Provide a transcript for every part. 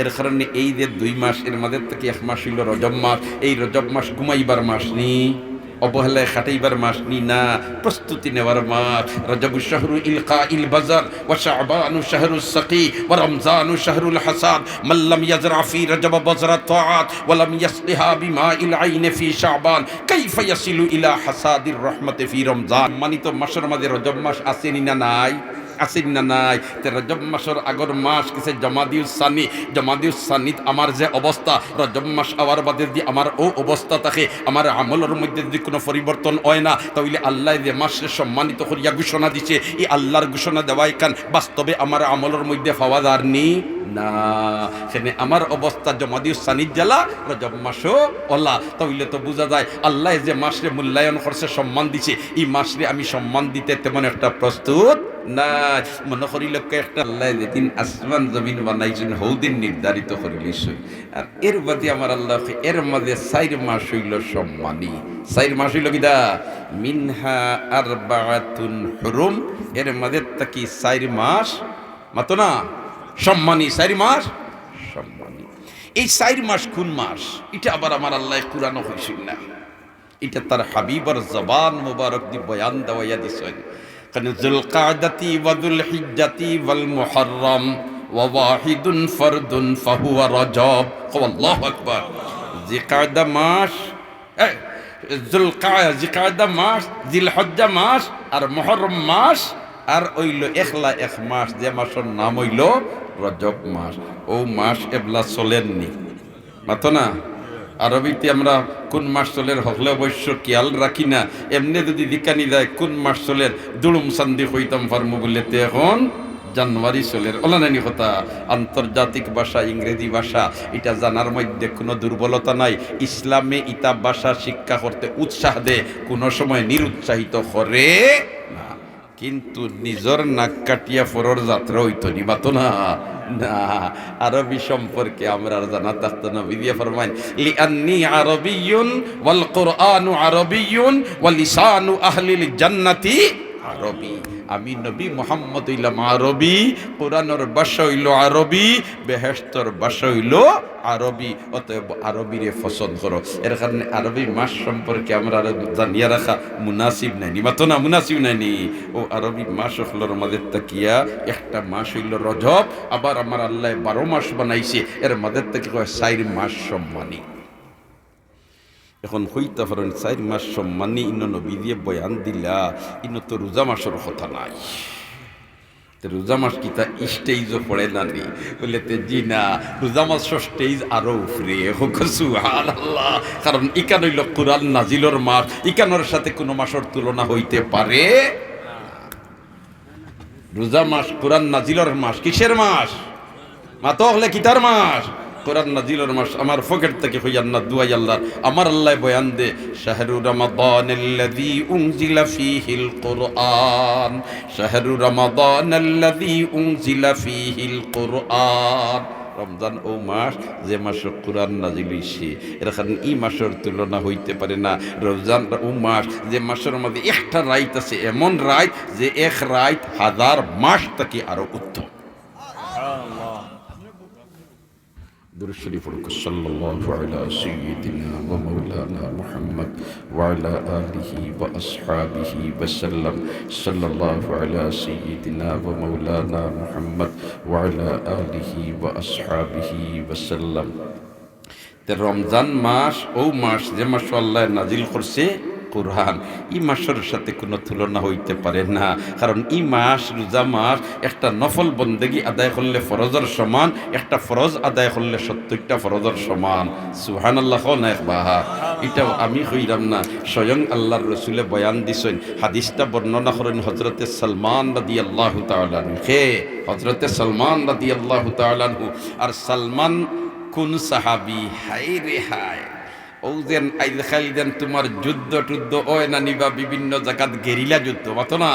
এর কারণে এই যে 2 মাস এর মধ্যে থেকে 1 মাস হইল রজব মাস। এই রজব মাস ঘুমাইবার মাস নি, অবহেলায় খাটাইবার মাস নি, না প্রস্তুতি নেওয়ার মাস। রজবু শাহরু ইলকাইল বাজার ওয়া শাবানু শাহরুস সাকি ওয়া রমজানু শাহরুল হাসাদ মান লাম ইয়াজরা ফি রজব বাজরা তাআত ওয়া লাম ইয়াসলিহা বিমাইল আইন ফি শাবান কাইফা ইয়াসিলু ইলা হাসাদির রাহমাতি ফি রমজান। মানিত মাসের মধ্যে রজব মাস আসেনি না নাই? আসেন না নাই? তে রজব মাসের আগর মাস কিসে জমাদিউস সানি। জমাদিউস সানিত আমার যে অবস্থা, রজব মাস আওয়ার বাদে যদি আমার ও অবস্থা থাকে, আমার আমলের মধ্যে যদি কোনো পরিবর্তন হয় না, তাহলে আল্লাহ যে মাসে সম্মানিত করিয়া ঘোষণা দিছে, এই আল্লাহর ঘোষণা দেওয়াই কান বাস্তবে আমার আমলের মধ্যে পাওয়া যায়নি না। সেখানে আমার অবস্থা জমাদিউস সানিত জ্বালা রজব মাসও ওলা, তাহলে তো বোঝা যায় আল্লাহ যে মাসে মূল্যায়ন করছে, সম্মান দিছে, এই মাসে আমি সম্মান দিতে তেমন একটা প্রস্তুত না। মনে করিল একটা আল্লাহ যেদিন আসমান জমিন বানাইছেন হৌদিন নির্ধারিত করিলিস। আর এর বাদে আমার আল্লাহ এর মাঝে 4 মাস হইল সম্মানী। 4 মাস হইল কিদা মিনহা আরবাআতুন হুরুম। এর মাঝে তাকি 4 মাস মাতো না সম্মানী, 4 মাস সম্মানী। এই 4 মাস কোন মাস? এটা আবার আমার আল্লাহ কুরআনও হইছিল না, এটা তার হাবিবর জবান মুবারক দি বয়ান দেওয়া দিছেন। যুল কাদাতি ওয়া যুল হিজ্জাতি ওয়াল মুহররম ওয়া ওয়াহিদুন ফারদুন ফাহুয়া রজব। আল্লাহু আকবার। জিলকাদা মাস, জিলকাদা মাস, জিলহজ্জা মাস আর মুহররম মাস আর হইল একলা 1 মাস, যে মাসের নাম হইল রজব মাস। ও মাস এবলা চলেননি মাতো না। আরবিতে আমরা কোন মাস চলের হকলে অবশ্য খেয়াল রাখি না। এমনি যদি দিকানি যায় কোন মাস চলের দুড়ুম সান্দি হইতাম ফার্মু বললেতে এখন জানুয়ারি চলের অলানানি কথা। আন্তর্জাতিক ভাষা ইংরেজি ভাষা এটা জানার মধ্যে কোনো দুর্বলতা নাই। ইসলামে ইতা ভাষা শিক্ষা করতে উৎসাহ দেয়, কোনো সময় নিরুৎসাহিত করে না। কিন্তু নিজর নাক কাটিয়া ফরর যাত্রা হইতো নি মাতো না। না, আরবি সম্পর্কে আমরা জানা থাকতো না। বিদিয়া ফরমাইন লিআন্নি আরবিয়ুন ওয়াল কুরআনু আরবিয়ুন ওয়া লিসানু আহলিল জান্নাতি আরবি। আমি নবী মুহাম্মদ হইলাম আরবি, কোরআনের ভাষা হইল আরবি, বেহেশতর ভাষা হইল আরবি। অতএব আরবিরে পছন্দ করো। এর কারণে আরবি মাস সম্পর্কে আমরা জানিয়া রাখা মুনাসিব নাইনি মাতো না, মুনাসিব নাইনি। ও আরবি মাস হলোর মাঝে তাকিয়া একটা মাস হইল রজব, আবার আমার আল্লাহ 12 মাস বানাইছে, এর মাঝে তাকি 4 মাস সম্মানী। এখন হইতে পারেন 4 মাস সম্মানী ইন্ন নবী দিয়ে বয়ান দিলা, ইন্ন তো রোজা মাসের কথা নাই। রোজা মাস কি তা স্টেজও পড়ে না নি বলে তে জি না, রোজা মাসের স্টেজ আরো উপরে হোক সুবহানাল্লাহ। কারণ ইকান হইল কুরআন নাজিলর মাস, ইকানোর সাথে কোনো মাসের তুলনা হইতে পারে। রোজা মাস কুরআন নাজিলর মাস, কিসের মাস? মাতো হলে কিতার মাস? কোরআন নাজিলের মাস। আমার পকেট থেকে হইয়ান না দুয়াই আল্লাহ। আমার আল্লাহ বয়ান দে শাহরু রমাদানাল্লাযী উনজিলা ফীহিল কুরআন, শাহরু রমাদানাল্লাযী উনজিলা ফীহিল কুরআন। রমজান ও মাস যে মাসে কোরআন নাজিল হইছে, এর কারণে এই মাসের তুলনা হইতে পারে না। রমজান ও মাস যে মাসের মধ্যে একটা রাত আছে, এমন রাত যে 1 রাত 1000 মাস থেকে আরো উত্তম। درود شريف صلى الله على سيدنا ومولانا محمد وعلى آله وأصحابه وسلم. صلى الله على سيدنا ومولانا محمد وعلى آله وأصحابه وسلم. রমজান মাস ও মাস যে মাস আল্লাহ নাজিল করছে কোরআন, এই মাসের সাথে কোনো তুলনা হইতে পারে না। কারণ এই মাস রোজা মাস একটা নফল বন্দেগী আদায় করলে ফরজের সমান, একটা ফরজ আদায় করলে 70টা ফরজের সমান। সুবহানাল্লাহ না একবার। এটাও আমি কইরাম না, স্বয়ং আল্লাহর রসুলে বয়ান দিছেন। হাদিসটা বর্ণনা করেন হযরতে সালমান রাদিয়াল্লাহু তাআলা আনহু। হযরতে সালমান রাদিয়াল্লাহু তাআলা আনহু। আর সালমান কোন সাহাবী? হায় রে হায়, ও যেন আইজ খাইলেন তোমার যুদ্ধ টুদ্ধ ওয় না নিবা, বিভিন্ন জায়গাত গেরিলা যুদ্ধ মাতো না,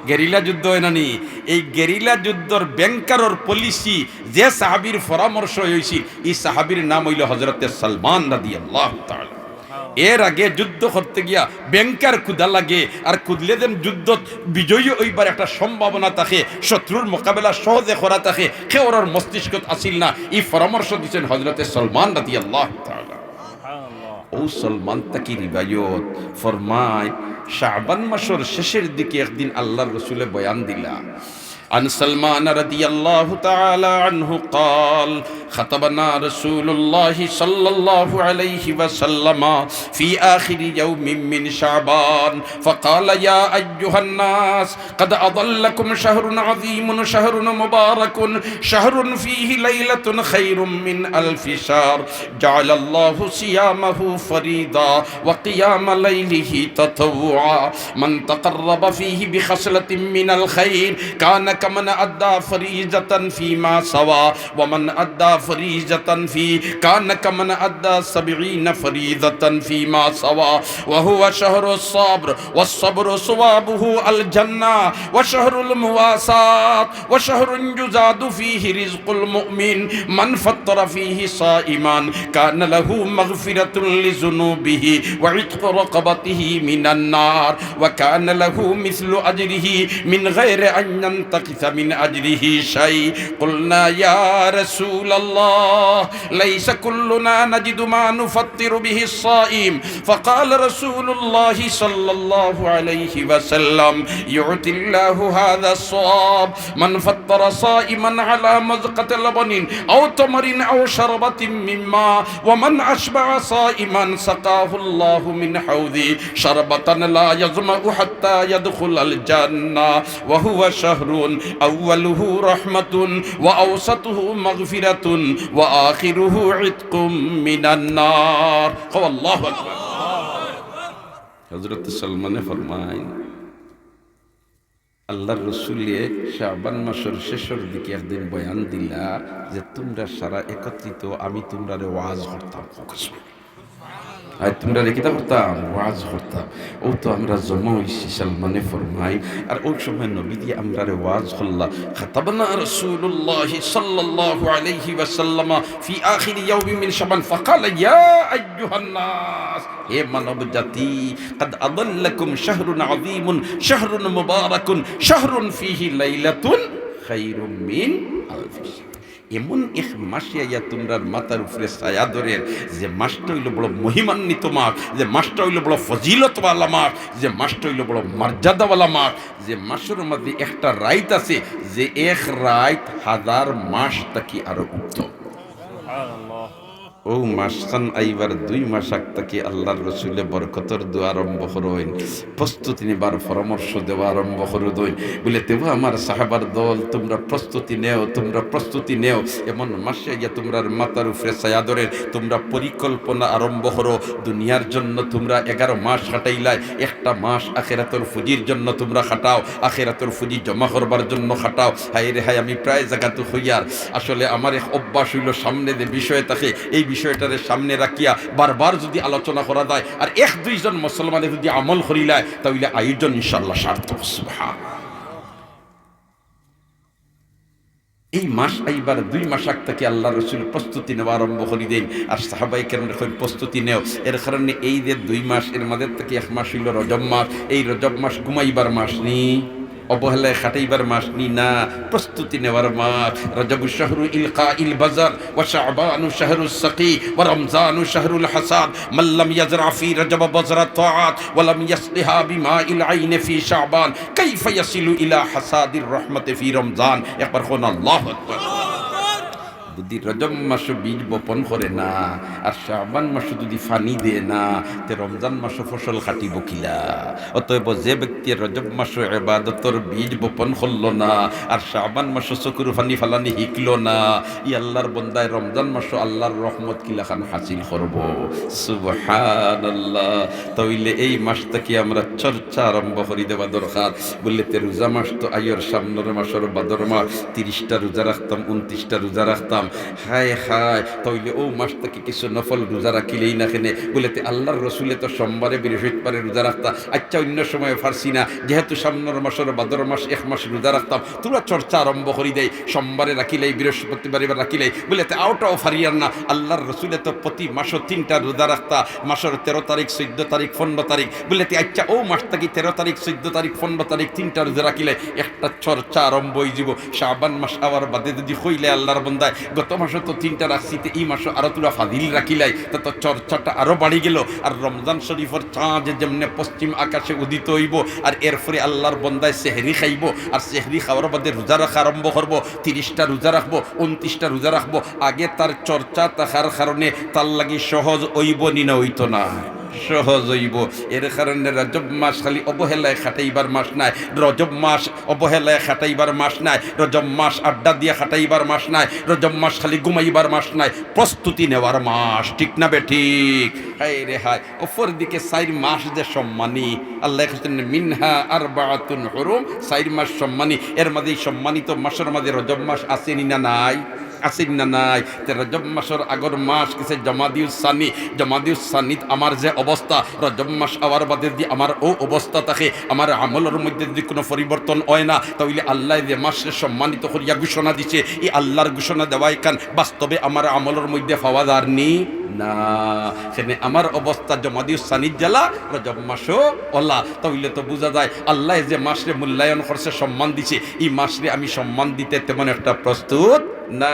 গেরিলা যুদ্ধ হয় না নি। এই গেরিলা যুদ্ধর ব্যাংকারর পলিসি যে সাহাবীর পরামর্শ হয়েছিল, এই সাহাবীর নাম হইল হযরতে সালমান রাদিয়াল্লাহু তাআলা। এর আগে যুদ্ধ করতে গিয়া ব্যাংকার ক্ষুধা লাগে, আর খুদলে দেন যুদ্ধ বিজয়ী ওইবার একটা সম্ভাবনা থাকে, শত্রুর মোকাবেলা সহজে করা থাকে, সে ওর মস্তিষ্ক আসিল না। এই পরামর্শ দিচ্ছেন হজরতে সলমান রাদিয়াল্লাহু তাআলা। ও সলমান তাকি রিবায়ত ফরমায় শাবান মাসের শেষের দিকে একদিন আল্লাহর রাসূলে বয়ান দিলা। عن سلمان رضي الله تعالى عنه قال خطبنا رسول الله صلى الله عليه وسلم في آخر يوم من شعبان فقال يا أيها الناس قد أضلكم شهر عظيم شهر مبارك شهر فيه ليلة خير من ألف شهر جعل الله صيامه فريضا وقيام ليله تطوعا من تقرب فيه بخصلة من الخير كان كمن أدى فريضة فيما سوى ومن أدى فريضة فيه كان كمن أدى 70 فريضة فيما سوى وهو شهر الصبر والصبر صوابه الجنة وشهر المواساة وشهر يزاد فيه رزق المؤمن من فطر فيه صائما كان له مغفرة لذنوبه وعتق رقبته من النار وكان له مثل أجره من غير أن ينتقص من أجره شيء قلنا يا رسول الله ليس كلنا نجد ما نفطر به الصائم فقال رسول الله صلى الله عليه وسلم يعطي الله هذا الصواب من فطر صائما على مذقة لبن أو تمر أو شربة من ماء ومن أشبع صائما سقاه الله من حوضه شربة لا يظمأ حتى يدخل الجنة وهو شهر أوله رحمة وأوسطه مغفرة وآخره عتق من النار الله أكبر হযরত সলমানে ফরমায় আল্লাহর রাসূলে শাবান মাসের শেষের দিকে একদিন বয়ান দিলা যে তোমরা সারা একত্রিত আমি তোমরারে ওয়াজ করতাম, আর তোমরা কিতা করতাম ওয়াজ করতাম। ও তো আমরা জমা হইছি সলমানে ফরমাই, আর ওই সময় নবী দিয়ে আমরা ওয়াজ করলা। খাতাবনা রাসূলুল্লাহ সাল্লাল্লাহু আলাইহি ওয়াসাল্লাম ফি আখির ইয়াউম মিন শাবান ফাকালা ইয়া আইয়ুহান নাস, হে মানব জাতি, قد أضلكم شهر عظيم شهر مبارك شهر فيه ليلة خير من ألف شهر। এমন এক মাসে আইয়া তোমরা মাথার উপরে ছায়া ধরের যে মাসটা হইল বড় মহিমান্বিত মাস, যে মাসটা হইল বড় ফজিলতওয়ালা মাস, যে মাসটা হইল বড় মর্যাদাওয়ালা মাস, যে মাসের মধ্যে একটা রাইত আছে যে এক রাইত 1000 মাস থাকি আরো উত্তম। ও মাসখান আইবার 2 মাস আগ থেকে আল্লাহর রাসূলে বরকতর দোয়া আরম্ভ করইন, প্রস্তুতি নেবার পরামর্শ দেওয়া আরম্ভ করে দই বলে দেবো আমার সাহাবার দল তোমরা প্রস্তুতি নেও, তোমরা প্রস্তুতি নেও। এমন মাসে গিয়ে তোমরা মাথার উপরে ছায়া ধরে তোমরা পরিকল্পনা আরম্ভ করো। দুনিয়ার জন্য তোমরা 11 মাস খাটাইলাই, একটা মাস আখিরাতের ফুজির জন্য তোমরা খাটাও, আখিরাতের ফুজি জমা করবার জন্য খাটাও। হায় রে হায়, আমি প্রায় জায়গাতে হইয়ার আসলে আমার এক অভ্যাস হইল সামনে যে বিষয় থাকে এই বিষয়টারে সামনে রাখিয়া বারবার যদি আলোচনা করা যায় আর 1-2 জন মুসলমানে যদি আমল করিলায় তাহলে আয়োজন ইনশাআল্লাহ সার্থক। সুবহানাল্লাহ। এই মাস আইবার 2 মাস আগ থেকে আল্লাহ রাসূল প্রস্তুতি নেওয়া আরম্ভ করে দেন, আর সাহাবাই কেরাম প্রস্তুতি নেও। এর কারণে এই যে 2 মাস এর মধ্যে থেকে 1 মাস হইল রজব মাস। এই রজব মাস ঘুমাইবার মাস নি, অবহেলায় খাটাইবার মাস নি না, প্রস্তুতি নেওয়ার মাস। রজবু শাহরু ইলকাইল বাজার ওয়া শাবানু শাহরুস সাকি ওয়া রমজানু শাহরুল হাসাদ মান লাম ইয়াজরা ফি রজব বাজরা তাআত ওয়া লাম ইয়াসলিহা বিমাইল আইন ফি শাবান কাইফা ইয়াসিলু ইলা হাসাদির রহমতি ফি রমজান। একবার কোন আল্লাহু আকবার। যদি রজব মাসে বীজ বপন করে না আর শাবান মাসে যদি ফানি দেয় না তে রমজান মাসে ফসল কাটিব কিলা? অতএব যে ব্যক্তি রজব মাসে ইবাদতর বীজ বপন করলো না আর শাবান মাসে চকুর ফানি ফালানি শিখলো না, ই আল্লাহর বন্দায় রমজান মাসে আল্লাহর রহমত কিলাখান হাসিল করব। সুবহানাল্লাহ। তাইলে এই মাসটাকে আমরা চর্চা আরম্ভ করে দেওয়া দরকার। বললে তে রোজা মাস তো আইয়র সামনের মাসের বাদর মাস, 30টা রোজা রাখতাম, 29টা রোজা রাখতাম। দিতাম। হায় হায়, তাইলে ও মাস থেকে কিছু নফল রোজা রাখিলেই না কেনে বলেতে আল্লাহর রসুলে তো সোমবারে বৃহস্পতিবারে রোজা রাখতা। আচ্ছা অন্য সময় ফারসি না, যেহেতু সামনের মাসের ভাদর মাস এক মাস রোজা রাখতাম, তোরা চর্চা আরম্ভ করি দেয় সোমবারে রাখিলেই বৃহস্পতিবারে রাখিলেই বলেতে আওটাও ফারিয়ার না। আল্লাহর রসুলে তো প্রতি মাসও 3টা রোজা রাখতা, মাসের 13 তারিখ 14 তারিখ 15 তারিখ বলেতে আচ্ছা ও মাস থেকে 13 তারিখ 14 তারিখ 15 তারিখ 3টা রোজা রাখিলে একটা চর্চা আরম্ভ হয়ে যাব। শাবান মাস আবার বাদে যদি হইলে আল্লাহর বন্দায় গত মাসে তো 3টা রাখছি, এই মাসে আরো তোরা ফাদিল রাখিলাই, তা তো চর্চাটা আরো বাড়ি গেল। আর রমজান শরীফের চাঁদ যেমনে পশ্চিম আকাশে উদিত হইব, আর এরপরে আল্লাহর বন্দায় সেহরি খাইব, আর সেহরি খাওয়ার বাদে রোজা রাখা আরম্ভ করব। 30টা রোজা রাখবো, 29টা রোজা রাখবো। আগে তার চর্চা থাকার কারণে তার লাগি সহজ হইব নি না হইতো না, সহজ হইব। এর কারণে রজব মাস খালি অবহেলায় খাটাইবার মাস নাই, রজব মাস অবহেলায় খাটাইবার মাস নাই, রজব মাস আড্ডা দিয়ে খাটাইবার মাস নাই, রজব মাস খালি ঘুমাইবার মাস নাই, প্রস্তুতি নেওয়ার মাস। ঠিক না বে ঠিক? হায় রে হায়, অপর দিকে 4 মাস যে সম্মানী, আল্লাহ মিনহা আরবাআতুন হুরুম, 4 মাস সম্মানী। এর মধ্যে সম্মানিত মাসের মধ্যে রজব মাস আসেনি না নাই? আসেন না নাই? রজব মাসের আগর মাস কিসে জমাদিউস সানি, জমাদিউস সানিত আমার যে অবস্থা, রজব মাস আওয়ার বাদে যদি আমার ও অবস্থা থাকে, আমার আমলের মধ্যে যদি কোনো পরিবর্তন হয় না, তাহলে আল্লাহ যে মাসে সম্মানিত করিয়া ঘোষণা দিছে, এই আল্লাহর ঘোষণা দেওয়াই কান বাস্তবে আমার আমলের মধ্যে পাওয়া যায়নি না। সেখানে আমার অবস্থা জমাদিউস সানিত জ্বালা, রজব মাসও ওলা, তাহলে তো বোঝা যায় আল্লাহ যে মাসরে মূল্যায়ন করছে, সম্মান দিছে, এই মাসরে আমি সম্মান দিতে তেমন একটা প্রস্তুত না।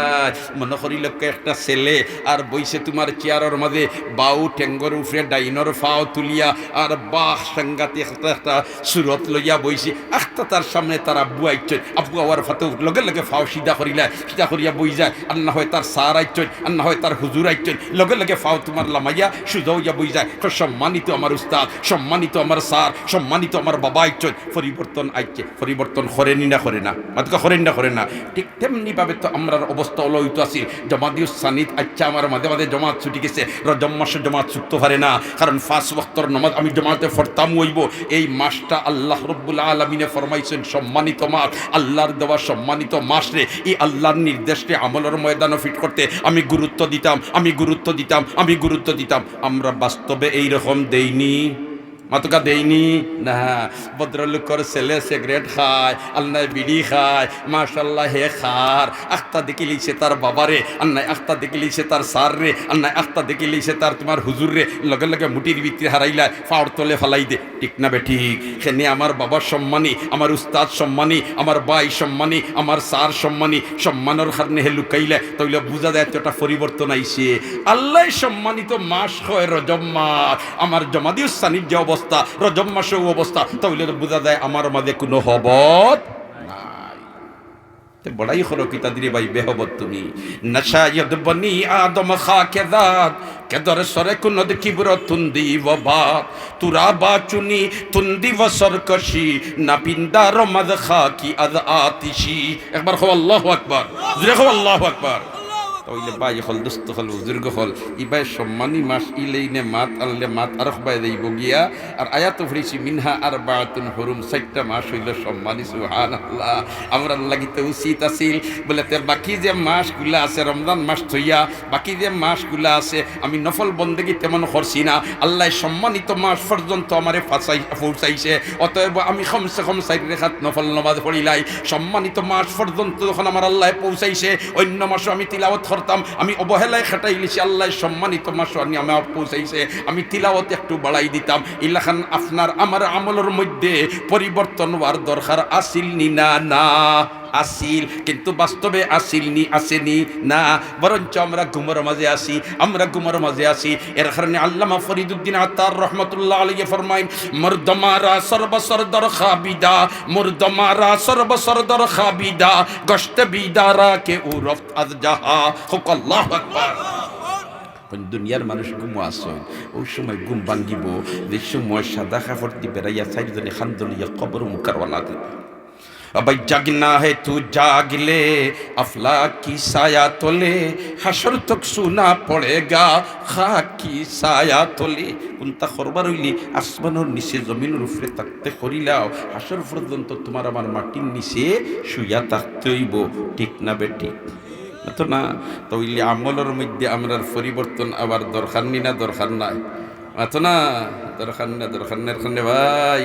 মনে করিল একটা ছেলে আর বইছে তোমার চেয়ারের মাঝে, বাউ ঠেঙ্গর উফরে ডাইনর ফাও তুলিয়া আর বাহ সাংগাতে একটা সুরত লইয়া বইছে। আখতা তার সামনে তার আব্বু আইচন, আব্বু আওয়ার ফাতে লগে লগে ফাও সিধা করিলা, সিধা করিয়া বই যায়। আর না হয় তার সার আইচন, আর না হয় তার হুজুর আইচন, লগে লগে ফাও তোমার লামাইয়া সুজা হইয়া বই যায়। সম্মানিত আমার উস্তাদ, সম্মানিত আমার সার, সম্মানিত আমার বাবা আইচন। পরিবর্তন আইছে, পরিবর্তন করেনি না করে না, মাতকা করেন না করে না। ঠিক তেমনি ভাবে তো আমরা অবস্থা অলয়িত আছি। জমাদিউস সানিত আচ্ছা আমার মাঝে মাঝে জমাত ছুটি গেছে, রজব মাসে জমাত ছুটতে পারে না, কারণ 5 ওয়াক্তের নামাজ আমি জমাতে ফরতাম হইব। এই মাসটা আল্লাহ রব্বুল আলামিনে ফরমাইছেন সম্মানিত মাস, আল্লাহর দেওয়া সম্মানিত মাস রে। এই আল্লাহর নির্দেশকে আমলের ময়দানে ফিট করতে আমি গুরুত্ব দিতাম, আমি গুরুত্ব দিতাম, আমি গুরুত্ব দিতাম। আমরা বাস্তবে এইরকম দেইনি, মাতকা দেয়নি না। ভদ্রলোকর ছেলে সিগারেট খায়, আল্লাহ বিড়ি খায়, মাশাল্লাহ হে খার। আখতা দেখে লিছে তার বাবারে, আন্নায় আখতা দেখে লিছে তার সার রে, আন্নায় আখতা দেখে লিছে তার তোমার হুজুর রে। লগে লগে মুটির ভিতরে হারাইলায়, ফাওয়ার তলে ফালাই দে। ঠিক না বে ঠিক? সেনে আমার বাবার সম্মানী, আমার উস্তাদ সম্মানী, আমার ভাই সম্মানী, আমার সার সম্মানী। সম্মানের কারণে হে লুকাইলে, তাইলে বোঝা যায় একটা পরিবর্তন আইছে। আল্লাহ সম্মানিত মাস হয় রজব মাস। আমার জমাদিউস সানির যে অবস্থা, রজব মাসেও অবস্থা, তাহলে তো বোঝা যায় আমার মাঝে কোনো হবত নাই। বড়াই হলো কি তাদের ভাই বেহবত তুমি। নশায়দ বনি আদম খাকে দাদ কেদর সরে কুনদ কিবর তুন্দি ওবা তুরা বাচুনি তুন্দি ও সরকশি না পিন্দা রমদ খাকি আদ আতিশি। একবার হো আল্লাহু আকবার, জোরে হো আল্লাহু আকবার। তাইলে বাই হল দুস্থ হল বুজুর্গ হল ইবাই সম্মানী মাস ইলেইনে মাত আনলে মাত আর বাই দেব গিয়া। আর আয়াত ফরিছি মিনহা আরবাআতুন হুরুম, 4টা মাস হইল সম্মানী। সুবহানাল্লাহ। আমরা লাগিতে উচিত আছিল বলে তে বাকি যে মাসগুলা আছে, রমজান মাস থইয়া বাকি যে মাসগুলা আছে আমি নফল বন্দেগী তেমন করছি না। আল্লাহ সম্মানিত মাস পর্যন্ত আমারে পৌঁছাইছে, অতএব আমি কমসে কম 4 রাকাত নফল নামাজ পড়িলাই। সম্মানিত মাস পর্যন্ত যখন আমার আল্লাহ পৌঁছাইছে, অন্য মাসে আমি তিলাওয়াত করতাম, আমি অবহেলায় খাটাই লিছি। আল্লাহ সম্মানিত মাস আমার পৌঁছাইছে, আমি তিলাওয়াত একটু বাড়াই দিতাম। ইল্লাখান আপনার আমার আমলের মধ্যে পরিবর্তন হওয়ার দরকার আসিল নি না? না আসিল, কিন্তু বাস্তবে আসিলনি, আসেনি না। বরঞ্চ আমরা ঘুমের মাঝে আসি, আমরা ঘুমের মাঝে আসি। এর কারণে আল্লামা ফরিদুদ্দিন আত্তার রহমতুল্লাহ আলাইহি ফরমাইন, মুরদমারা সর্বসরদর খাবিদা, মুরদমারা সর্বসরদর খাবিদা, গশত বিদারা কে উরফত আজ জাহা। হুক আল্লাহু আকবার। দুনিয়ার মানুষ ঘুমো আসন, ওই সময় ঘুম ভাঙ্গিব যে সময় সাদা কাপড় দি বেড়াইয়া চারিজনে খান্দলিয়া কবর মুখারওয়ালা দেবে। अबई जगना है तू जाग ले, अफलाक की साया तोले, हशर तक सुना पड़ेगा खाक की साया तोले। কোনটা করবার হইলি আসমানের নিচে জমিনের উপরে থাকতে করিলাও, হাসর পর্যন্ত তোমার আমার মাটির নিচে শুইয়া থাকতে হইব। ঠিক না বেটি? তো না তো ওই আমলের মধ্যে আমরার পরিবর্তন আবার দরকার নি না দরকার নাই আতো না দরকার না ভাই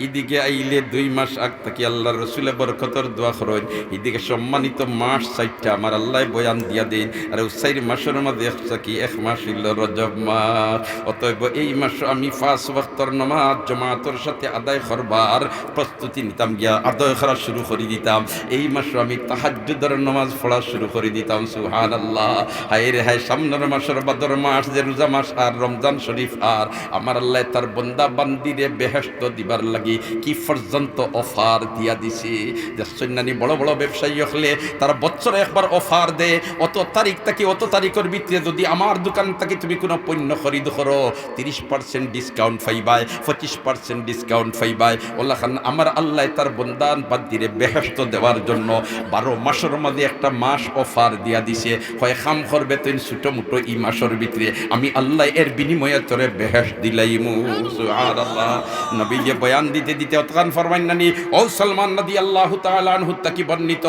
এদিকে আইলে 2 মাস আগ থেকে আল্লাহ রসুলের বরকতর দোয়া করেন এদিকে সম্মানিত মাস 4টা আমার আল্লাহ বয়ান দিয়া দেন আর ওই 4 মাসের মধ্যে কি 1 মাস হইল রজব মাস অতএব এই মাস আমি 5 ওয়াক্তের নামাজ জামাতের সাথে আদায় করবার প্রস্তুতি নিতাম গিয়া আদায় করা শুরু করে দিতাম এই মাস আমি তাহাজ্জুদের নামাজ পড়া শুরু করে দিতাম সুবহানাল্লাহ হায় রে হায় সামনের মাসের বদর মাস যে রোজা মাস আর রমজান শরীফ আর আমার আল্লাহ তার বন্দা বান্দিরে বেহেশত দিবার লাগি কি পর্যন্ত অফার দিয়া দিছে যে সৈন্যানি বড় বড় ব্যবসায়ী হলে তারা বছরে একবার অফার দে অত তারিখ থেকে অত তারিখের ভিতরে যদি আমার দোকান থেকে তুমি কোনো পণ্য খরিদ করো 30% ডিসকাউন্ট পাইবাই 25% ডিসকাউন্ট পাইবাই ওল্লা খান আমার আল্লাহ তার বন্দা বান্দিরে বেহেশত দেওয়ার জন্য 12 মাসের মধ্যে একটা মাস অফার দিয়া দিছে হয় খাম করবে তুই ছোটো মুটো এই মাসের ভিতরে আমি আল্লাহ এর বিনিময়ে তোরে বেহেশ দিলাইমু সুবহানাল্লাহ নবী যে বয়ান দিতে দিতে অতকান ফরমাইন নানি ও সালমান রাদিয়াল্লাহু তাআলা আনহু তাকি বর্ণিত